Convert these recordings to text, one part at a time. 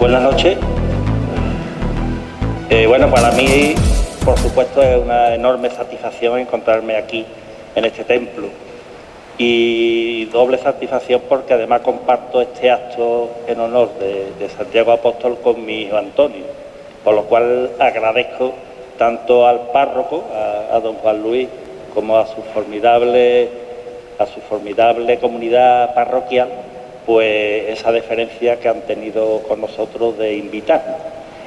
Buenas noches. Bueno, para mí, por supuesto, es una enorme satisfacción encontrarme aquí, en este templo. Y doble satisfacción porque además comparto este acto en honor de Santiago Apóstol con mi hijo Antonio. Por lo cual agradezco tanto al párroco, a don Juan Luis, como a su formidable comunidad parroquial, pues esa deferencia que han tenido con nosotros de invitarnos.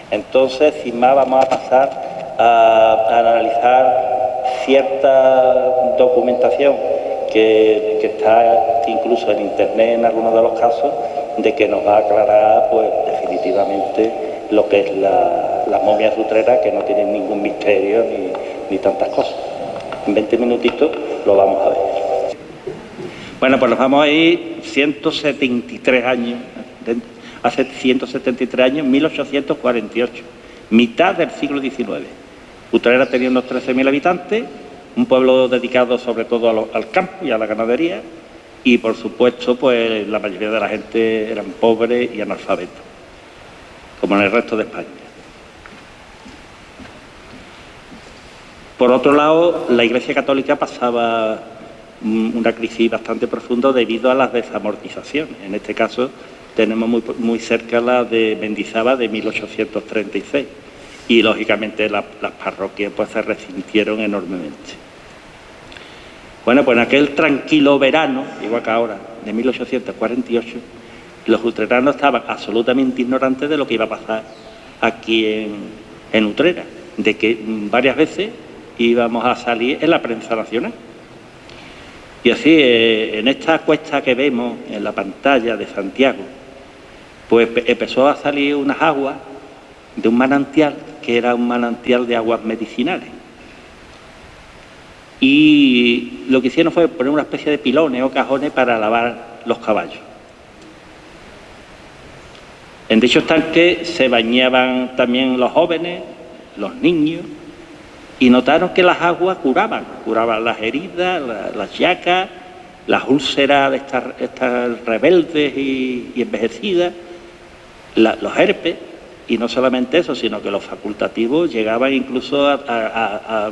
Entonces, sin más, vamos a pasar a analizar cierta documentación que está incluso en internet en algunos de los casos, de que nos va a aclarar pues definitivamente lo que es la momia de Utrera, que no tiene ningún misterio ni tantas cosas. En 20 minutitos lo vamos a ver. Bueno, pues nos vamos a ir 173 años, hace 173 años, 1848, mitad del siglo XIX. Utrera tenía unos 13.000 habitantes, un pueblo dedicado sobre todo al campo y a la ganadería, y por supuesto, pues la mayoría de la gente eran pobres y analfabetos, como en el resto de España. Por otro lado, la Iglesia Católica pasaba una crisis bastante profunda debido a las desamortizaciones. En este caso tenemos muy cerca la de Mendizábal de 1836 y lógicamente las parroquias pues se resintieron enormemente. Bueno, pues en aquel tranquilo verano, igual que ahora, de 1848, los utreranos estaban absolutamente ignorantes de lo que iba a pasar aquí en Utrera, de que varias veces íbamos a salir en la prensa nacional. Y así, en esta cuesta que vemos en la pantalla de Santiago, pues empezó a salir unas aguas de un manantial, que era un manantial de aguas medicinales. Y lo que hicieron fue poner una especie de pilones o cajones para lavar los caballos. En dichos tanques se bañaban también los jóvenes, los niños, y notaron que las aguas curaban las heridas, las llacas, las úlceras de estas rebeldes y envejecidas, los herpes, y no solamente eso, sino que los facultativos llegaban incluso a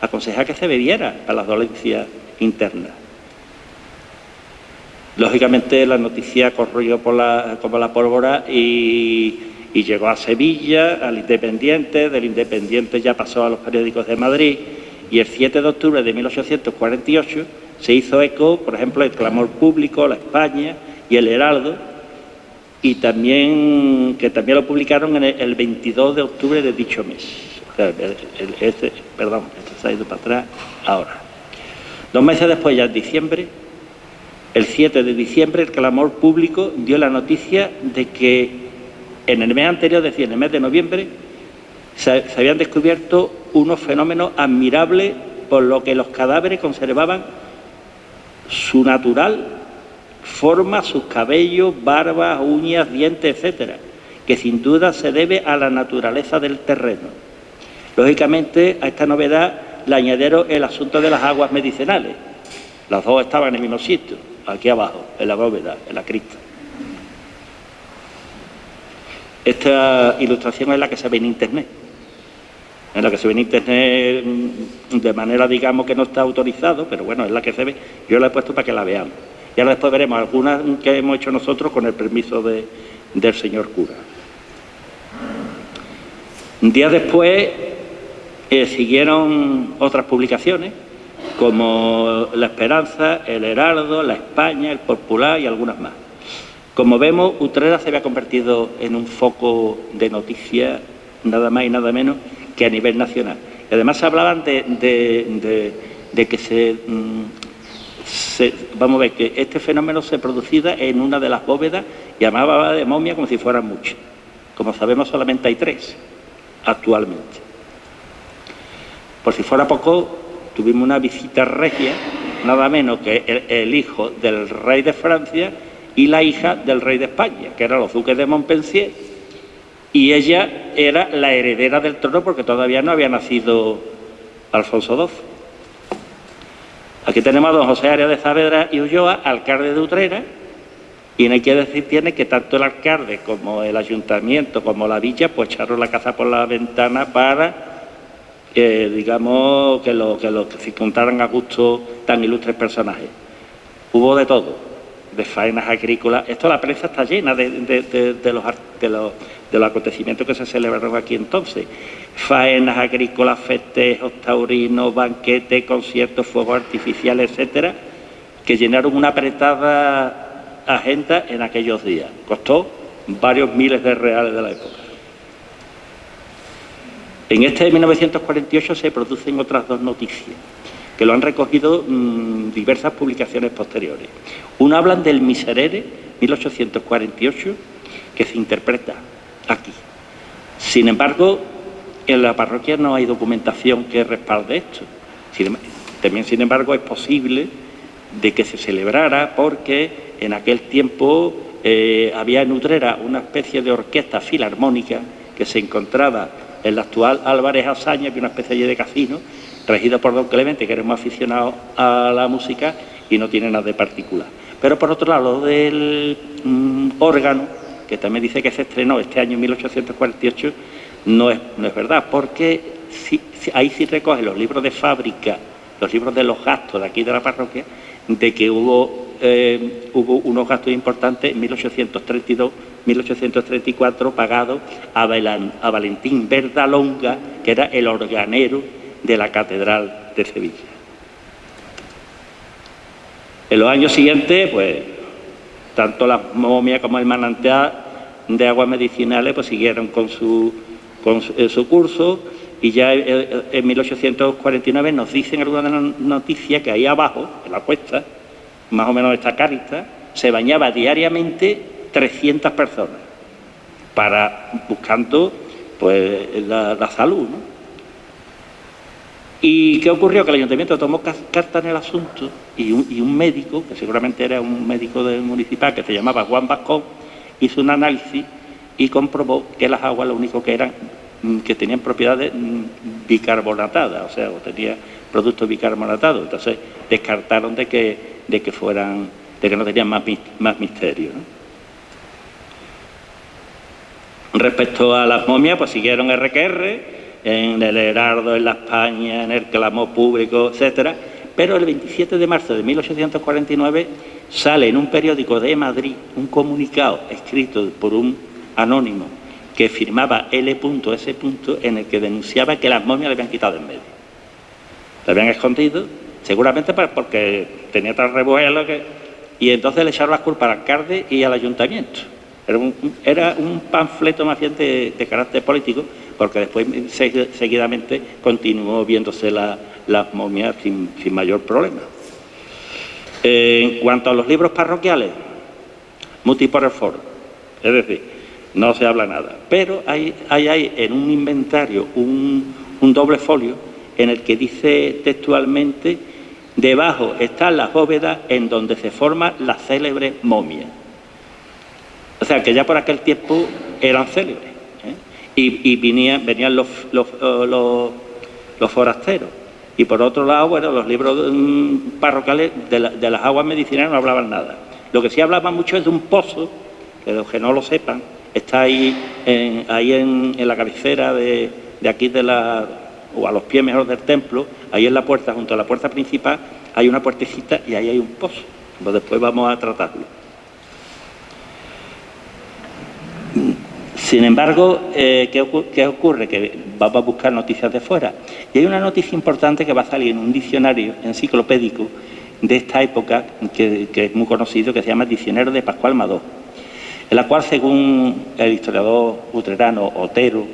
aconsejar que se bebiera para las dolencias internas. Lógicamente la noticia corrió como la pólvora y llegó a Sevilla, al Independiente, del Independiente ya pasó a los periódicos de Madrid, y el 7 de octubre de 1848 se hizo eco, por ejemplo, el Clamor Público, La España y el Heraldo, y también lo publicaron el 22 de octubre de dicho mes. O sea, esto se ha ido para atrás ahora. 2 meses después, ya en diciembre, el 7 de diciembre, el Clamor Público dio la noticia de que en el mes anterior, es decir, en el mes de noviembre, se habían descubierto unos fenómenos admirables por lo que los cadáveres conservaban su natural forma, sus cabellos, barbas, uñas, dientes, etcétera, que sin duda se debe a la naturaleza del terreno. Lógicamente, a esta novedad le añadieron el asunto de las aguas medicinales. Las dos estaban en el mismo sitio, aquí abajo, en la bóveda, en la cripta. Esta ilustración es la que se ve en internet. En la que se ve en internet de manera, digamos, que no está autorizado, pero bueno, es la que se ve. Yo la he puesto para que la veamos. Y ahora después veremos algunas que hemos hecho nosotros con el permiso del señor cura. Un día después siguieron otras publicaciones, como La Esperanza, El Heraldo, La España, El Popular y algunas más. Como vemos, Utrera se había convertido en un foco de noticias, nada más y nada menos que a nivel nacional. Y además se hablaban de que vamos a ver, que este fenómeno se producía en una de las bóvedas y llamaba de momia como si fueran muchas. Como sabemos, solamente hay 3 actualmente. Por si fuera poco, tuvimos una visita regia, nada menos que el hijo del rey de Francia y la hija del rey de España, que eran los duques de Montpensier, y ella era la heredera del trono porque todavía no había nacido Alfonso XII. Aquí tenemos a don José Arias de Saavedra y Ulloa, alcalde de Utrera, Y no hay que decir tiene que tanto el alcalde como el ayuntamiento como la villa pues echaron la casa por la ventana para digamos que lo circundaran a gusto tan ilustres personajes. Hubo de todo, de faenas agrícolas. Esto, la prensa está llena de los acontecimientos que se celebraron aquí entonces. Faenas agrícolas, festejos, taurinos, banquetes, conciertos, fuegos artificiales, etcétera, que llenaron una apretada agenda en aquellos días. Costó varios miles de reales de la época. En este de 1948 se producen otras dos noticias, que lo han recogido diversas publicaciones posteriores. Una hablan del Miserere, 1848, que se interpreta aquí. Sin embargo, en la parroquia no hay documentación que respalde esto. También, sin embargo, es posible de que se celebrara porque en aquel tiempo había en Utrera una especie de orquesta filarmónica que se encontraba en la actual Álvarez Azaña, que es una especie de casino, regido por don Clemente, que era muy aficionado a la música y no tiene nada de particular. Pero por otro lado, lo del órgano, que también dice que se estrenó este año en 1848, no es verdad, porque ahí sí recoge los libros de fábrica, los libros de los gastos de aquí de la parroquia, de que hubo unos gastos importantes en 1832, 1834, pagados a Valentín Verdalonga, que era el organero de la Catedral de Sevilla. En los años siguientes, pues, tanto las momias como el manantial de aguas medicinales pues siguieron con su curso, y ya en 1849 nos dicen algunas de las noticias que ahí abajo, en la cuesta, más o menos esta Cáritas, se bañaba diariamente 300 personas, buscando pues la salud, ¿no? ¿Y qué ocurrió? Que el ayuntamiento tomó carta en el asunto y un médico, que seguramente era un médico municipal, que se llamaba Juan Vascón, hizo un análisis y comprobó que las aguas lo único que eran, que tenían propiedades bicarbonatadas, o sea, tenía productos bicarbonatados. Entonces descartaron de que no tenían más misterio, ¿no? Respecto a las momias, pues siguieron RQR, en el Heraldo, en la España, en el Clamor Público, etcétera. Pero el 27 de marzo de 1849 sale en un periódico de Madrid un comunicado escrito por un anónimo que firmaba L.S. en el que denunciaba que las momias le habían quitado en medio. Le habían escondido, seguramente porque tenía tal revuelo y entonces le echaron las culpas al alcalde y al ayuntamiento. Era un panfleto más bien de carácter político, porque después seguidamente continuó viéndose las momias sin mayor problema. En cuanto a los libros parroquiales, muti por el foro, es decir, no se habla nada. Pero hay en un inventario un doble folio en el que dice textualmente: debajo están las bóvedas en donde se forma la célebre momia. O sea, que ya por aquel tiempo eran célebres, ¿eh? Y venían los forasteros. Y por otro lado, bueno, los libros parroquiales de las aguas medicinales no hablaban nada. Lo que sí hablaban mucho es de un pozo, que los que no lo sepan, está ahí en la cabecera de aquí o a los pies mejor del templo, ahí en la puerta, junto a la puerta principal, hay una puertecita y ahí hay un pozo. Pues después vamos a tratarlo. Sin embargo, ¿qué ocurre? Que vamos a buscar noticias de fuera. Y hay una noticia importante que va a salir en un diccionario enciclopédico de esta época, que es muy conocido, que se llama Diccionario de Pascual Madó, en la cual, según el historiador utrerano Otero,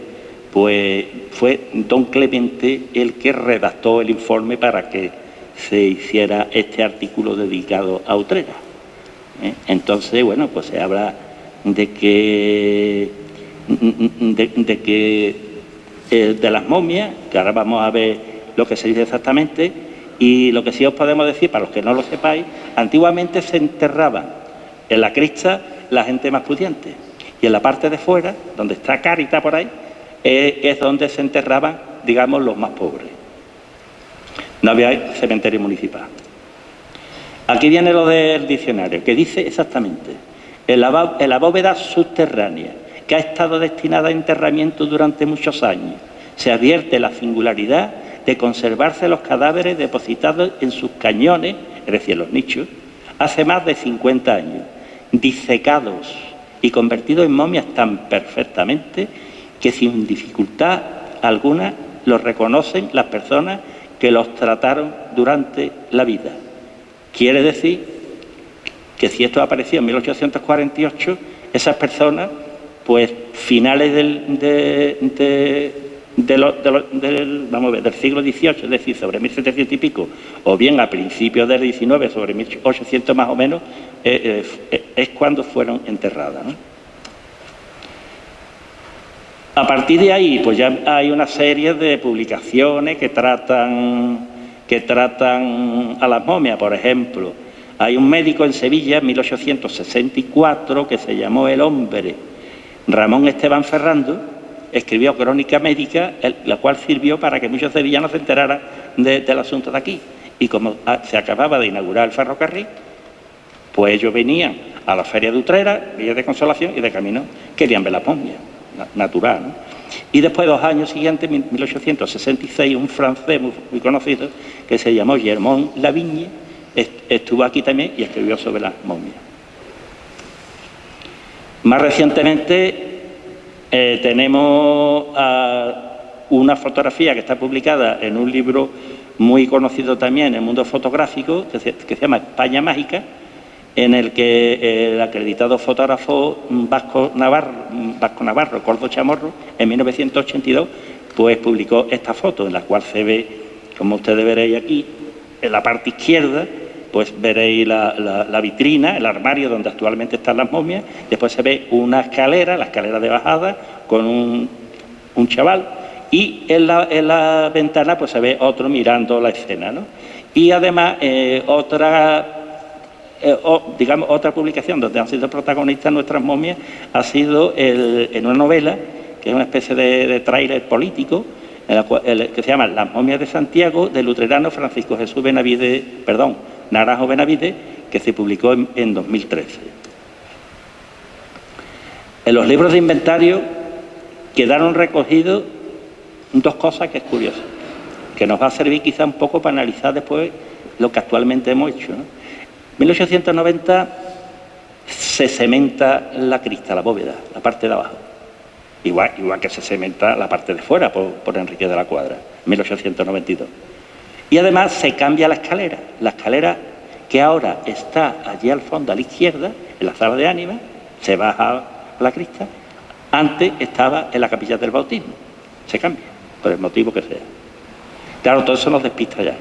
pues fue don Clemente el que redactó el informe para que se hiciera este artículo dedicado a Utrera. Entonces, bueno, pues se habla de las momias, que ahora vamos a ver lo que se dice exactamente, y lo que sí os podemos decir, para los que no lo sepáis, antiguamente se enterraban en la crista la gente más pudiente, y en la parte de fuera, donde está Cáritas por ahí, es donde se enterraban, digamos, los más pobres. No había cementerio municipal. Aquí viene lo del diccionario, que dice exactamente: en la bóveda subterránea, que ha estado destinada a enterramiento durante muchos años, se advierte la singularidad de conservarse los cadáveres depositados en sus cañones, es decir, en los nichos, hace más de 50 años, disecados y convertidos en momias tan perfectamente que sin dificultad alguna los reconocen las personas que los trataron durante la vida. Quiere decir que si esto apareció en 1848, esas personas, pues finales del siglo XVIII, es decir, sobre 1700 y pico, o bien a principios del XIX, sobre 1800 más o menos, es cuando fueron enterradas, ¿no? A partir de ahí, pues ya hay una serie de publicaciones que tratan a las momias. Por ejemplo, hay un médico en Sevilla, en 1864, que se llamó El Hombre, Ramón Esteban Ferrando, escribió Crónica Médica, la cual sirvió para que muchos sevillanos se enteraran del asunto de aquí. Y como se acababa de inaugurar el ferrocarril, pues ellos venían a la feria de Utrera, Villa de Consolación, y de camino querían ver las momias, natural, ¿no? Y después, 2 años siguientes, en 1866, un francés muy conocido, que se llamó Germain Lavigne, estuvo aquí también y escribió sobre las momias. Más recientemente tenemos una fotografía que está publicada en un libro muy conocido también en el mundo fotográfico, que se llama España Mágica, en el que el acreditado fotógrafo Vasco Navarro, Coldo Chamorro, en 1982, pues publicó esta foto, en la cual se ve, como ustedes veréis aquí, en la parte izquierda, pues veréis la vitrina, el armario donde actualmente están las momias. Después se ve una escalera, la escalera de bajada, con un chaval, y en la ventana pues se ve otro mirando la escena, ¿no? Y además otra publicación donde han sido protagonistas nuestras momias ha sido en una novela, que es una especie de tráiler político, que se llama Las momias de Santiago, del luterano Francisco Jesús Naranjo Benavides, que se publicó en 2013. En los libros de inventario quedaron recogidos 2 cosas que es curioso, que nos va a servir quizá un poco para analizar después lo que actualmente hemos hecho, ¿no? En 1890 se cementa la crista, la bóveda, la parte de abajo. Igual que se cementa la parte de fuera por Enrique de la Cuadra, en 1892. Y además se cambia la escalera que ahora está allí al fondo, a la izquierda, en la sala de ánimas, se baja la crista, antes estaba en la capilla del bautismo. Se cambia, por el motivo que sea. Claro, todo eso nos despista ya,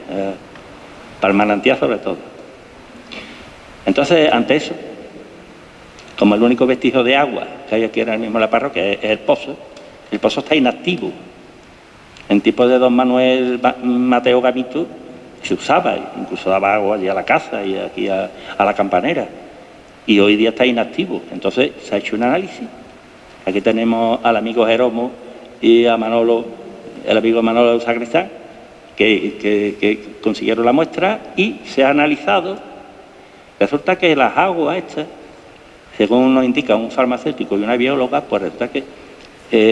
para el manantial sobre todo. Entonces, ante eso, como el único vestigio de agua que hay aquí ahora mismo en la parroquia es el pozo está inactivo. En tiempos de don Manuel Mateo Gamito se usaba, incluso daba agua allí a la casa y aquí a la campanera, y hoy día está inactivo. Entonces se ha hecho un análisis. Aquí tenemos al amigo Jeromo y a Manolo, el amigo Manolo Sacristán, que consiguieron la muestra y se ha analizado. Resulta que las aguas estas, según nos indica un farmacéutico y una bióloga, pues resulta que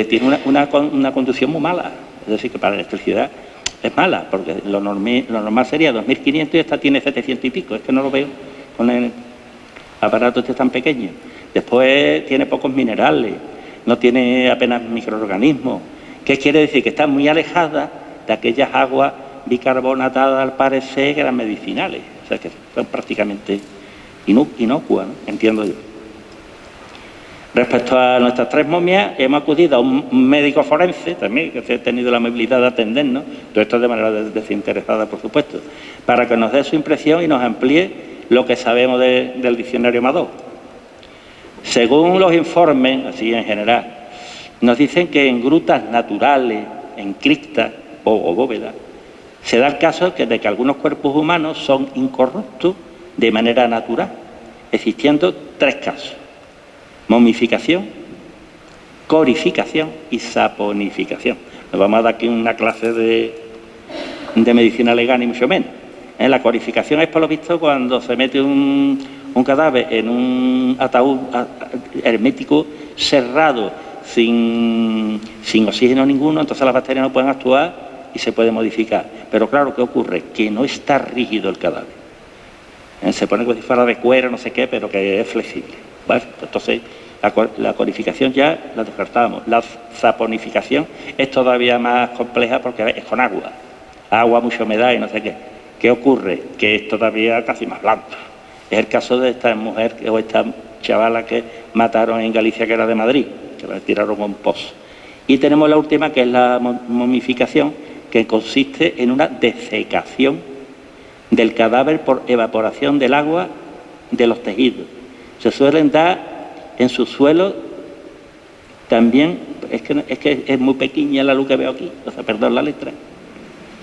tiene una conducción muy mala. Es decir, que para la electricidad es mala, porque lo normal sería 2.500 y esta tiene 700 y pico. Es que no lo veo con el aparato este tan pequeño. Después tiene pocos minerales, no tiene apenas microorganismos. ¿Qué quiere decir? Que está muy alejada de aquellas aguas bicarbonatadas, al parecer, que eran medicinales. O sea, que son prácticamente inocuas, ¿no? Entiendo yo. Respecto a nuestras 3 momias, hemos acudido a un médico forense también, que ha tenido la amabilidad de atendernos, todo esto de manera desinteresada, por supuesto, para que nos dé su impresión y nos amplíe lo que sabemos del diccionario Amador. Según los informes, así en general, nos dicen que en grutas naturales, en criptas o bóvedas, se da el caso de que algunos cuerpos humanos son incorruptos de manera natural, existiendo 3 casos: momificación, corificación y saponificación. Nos vamos a dar aquí una clase de medicina legal, ni mucho menos. La corificación es, por lo visto, cuando se mete un un cadáver en un ataúd hermético, cerrado, sin oxígeno ninguno, entonces las bacterias no pueden actuar y se puede modificar. Pero claro, ¿qué ocurre? Que no está rígido el cadáver. Se pone como si fuera de cuero, no sé qué, pero que es flexible, ¿vale? Entonces, la conificación ya la descartábamos. La saponificación es todavía más compleja porque es con agua, mucha humedad y no sé qué. ¿Qué ocurre? Que es todavía casi más blanco. Es el caso de esta mujer o esta chavala que mataron en Galicia, que era de Madrid, que la tiraron a un pozo. Y tenemos la última, que es la momificación, que consiste en una desecación del cadáver por evaporación del agua de los tejidos. Se suelen dar en su suelo también, es que es muy pequeña la luz que veo aquí, o sea, perdón la letra,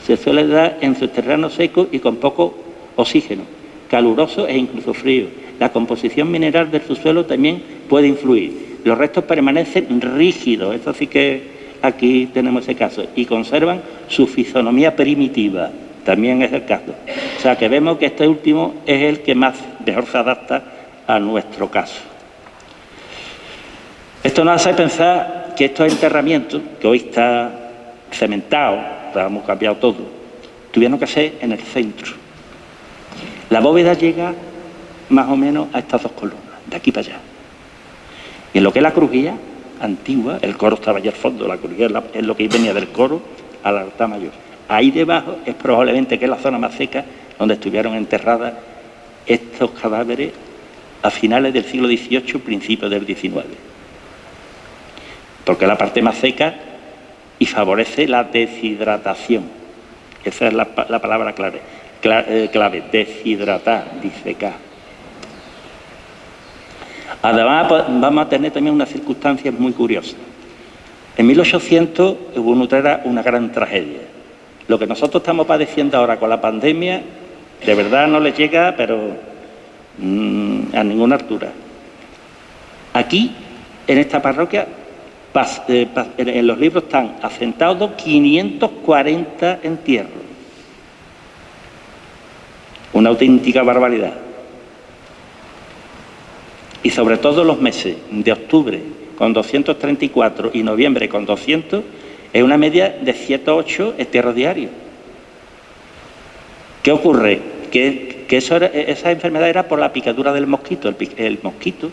se suele dar en sus terrenos secos y con poco oxígeno, caluroso e incluso frío. La composición mineral del subsuelo también puede influir. Los restos permanecen rígidos, eso sí que aquí tenemos ese caso, y conservan su fisonomía primitiva, también es el caso. O sea que vemos que este último es el que mejor se adapta a nuestro caso. Esto nos hace pensar que estos enterramientos, que hoy está cementado, hemos cambiado todo, tuvieron que ser en el centro. La bóveda llega más o menos a estas dos columnas, de aquí para allá. Y en lo que es la crujía antigua, el coro estaba allá al fondo, la crujía es lo que venía del coro al altar mayor. Ahí debajo es probablemente que es la zona más seca donde estuvieron enterradas estos cadáveres a finales del siglo XVIII, principios del XIX. Porque es la parte más seca y favorece la deshidratación. Esa es la palabra clave, deshidratar, disecar. Además, vamos a tener también unas circunstancias muy curiosas. En 1800 hubo en Utrera una gran tragedia. Lo que nosotros estamos padeciendo ahora con la pandemia, de verdad no les llega, pero a ninguna altura. Aquí, en esta parroquia, en los libros están asentados 540 entierros. Una auténtica barbaridad. Y sobre todo los meses de octubre con 234 y noviembre con 200, es una media de 7 o 8 entierros diarios. ¿Qué ocurre? Que esa enfermedad era por la picadura del mosquito. El mosquito,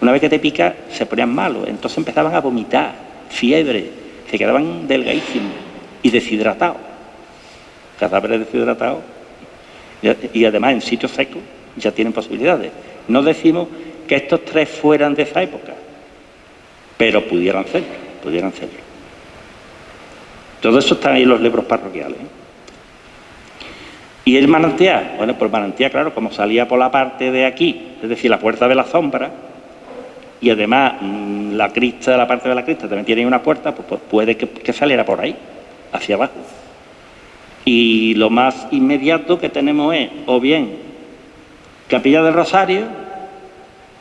una vez que te pica, se ponían malos. Entonces empezaban a vomitar, fiebre, se quedaban delgadísimos y deshidratados. Cadáveres deshidratados. Y además en sitios secos ya tienen posibilidades. No decimos que estos tres fueran de esa época, pero pudieran serlo. Todo eso está ahí en los libros parroquiales. ¿Y el manantial? Bueno, pues el manantial, claro, como salía por la parte de aquí, es decir, la puerta de la sombra, y además la parte de la crista también tiene una puerta, pues puede que saliera por ahí, hacia abajo. Y lo más inmediato que tenemos es, o bien, Capilla del Rosario,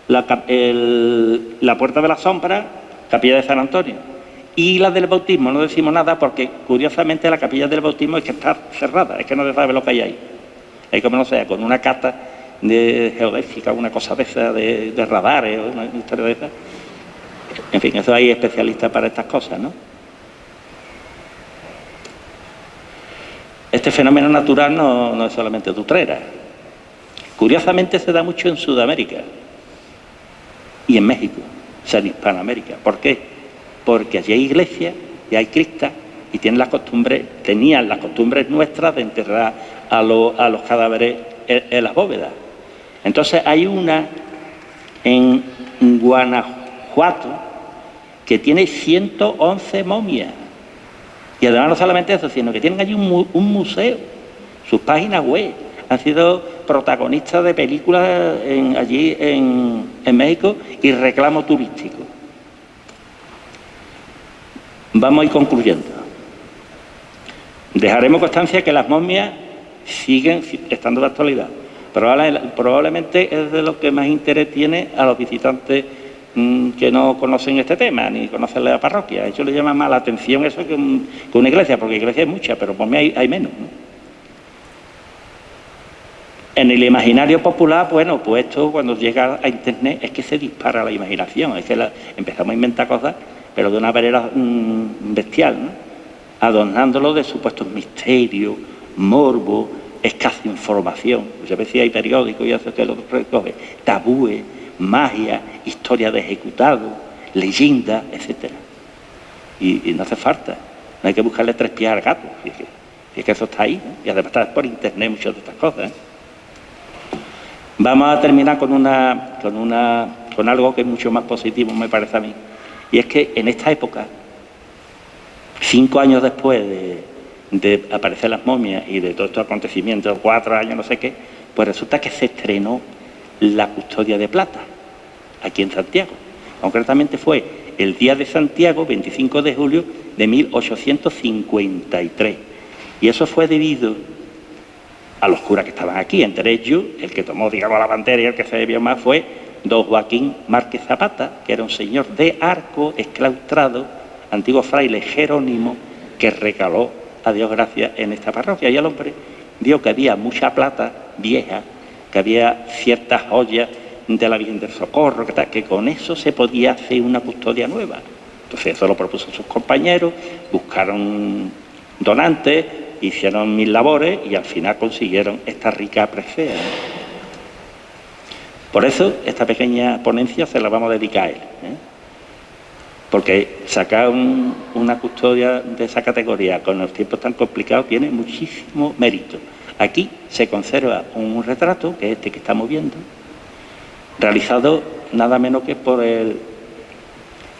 la puerta de la sombra, Capilla de San Antonio. Y la del bautismo, no decimos nada porque, curiosamente, la capilla del bautismo es que está cerrada, es que no se sabe lo que hay ahí. Hay como no sea, con una cata de geodésica, una cosa de esa, de radares, o una historia de esa. En fin, eso hay especialistas para estas cosas, ¿no? Este fenómeno natural no es solamente de Utrera. Curiosamente se da mucho en Sudamérica y en México, o sea, en Hispanoamérica. ¿Por qué? Porque allí hay iglesias y hay cristas y tenían las costumbres nuestras de enterrar a los cadáveres en las bóvedas. Entonces hay una en Guanajuato que tiene 111 momias. Y además no solamente eso, sino que tienen allí un museo, sus páginas web. Han sido protagonistas de películas allí en México y reclamo turístico. Vamos a ir concluyendo. Dejaremos constancia que las momias siguen estando de actualidad. Probablemente es de lo que más interés tiene a los visitantes que no conocen este tema, ni conocen la parroquia. A ellos les llama más la atención eso que una iglesia, porque iglesia hay muchas, pero momias hay menos, ¿no? En el imaginario popular, bueno, pues esto cuando llega a Internet es que se dispara la imaginación, es que empezamos a inventar cosas, pero de una manera bestial, ¿no? Adornándolo de supuestos misterios, morbo, escasa información. Muchas veces hay periódicos y eso que lo recoge, tabúes, magia, historia de ejecutados, leyendas, etcétera. Y no hace falta, no hay que buscarle tres pies al gato, es que eso está ahí, ¿no? Y además está por Internet muchas de estas cosas, ¿eh? Vamos a terminar con algo que es mucho más positivo, me parece a mí, y es que en esta época, 5 años después de aparecer las momias y de todos estos acontecimientos, 4 años, no sé qué, pues resulta que se estrenó la Custodia de Plata, aquí en Santiago. Concretamente fue el día de Santiago, 25 de julio de 1853. Y eso fue debido a los curas que estaban aquí. Entre ellos, el que tomó, digamos, la bandera y el que se debió más fue don Joaquín Márquez Zapata, que era un señor de Arco, exclaustrado, antiguo fraile jerónimo, que recaló, a Dios gracias, en esta parroquia. Y el hombre vio que había mucha plata vieja, que había ciertas joyas de la Virgen del Socorro, que con eso se podía hacer una custodia nueva. Entonces eso lo propuso sus compañeros, buscaron donantes, hicieron 1000 labores y al final consiguieron esta rica presea, ¿no? Por eso esta pequeña ponencia se la vamos a dedicar a él, ¿eh? Porque sacar una custodia de esa categoría con los tiempos tan complicados tiene muchísimo mérito. Aquí se conserva un retrato, que es este que estamos viendo, realizado nada menos que por el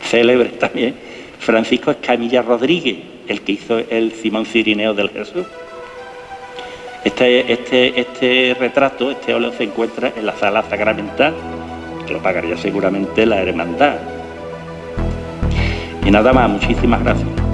célebre también Francisco Escamilla Rodríguez, el que hizo el Simón Cirineo del Jesús. Este retrato, este óleo, se encuentra en la sala sacramental, que lo pagaría seguramente la hermandad. Y nada más, muchísimas gracias.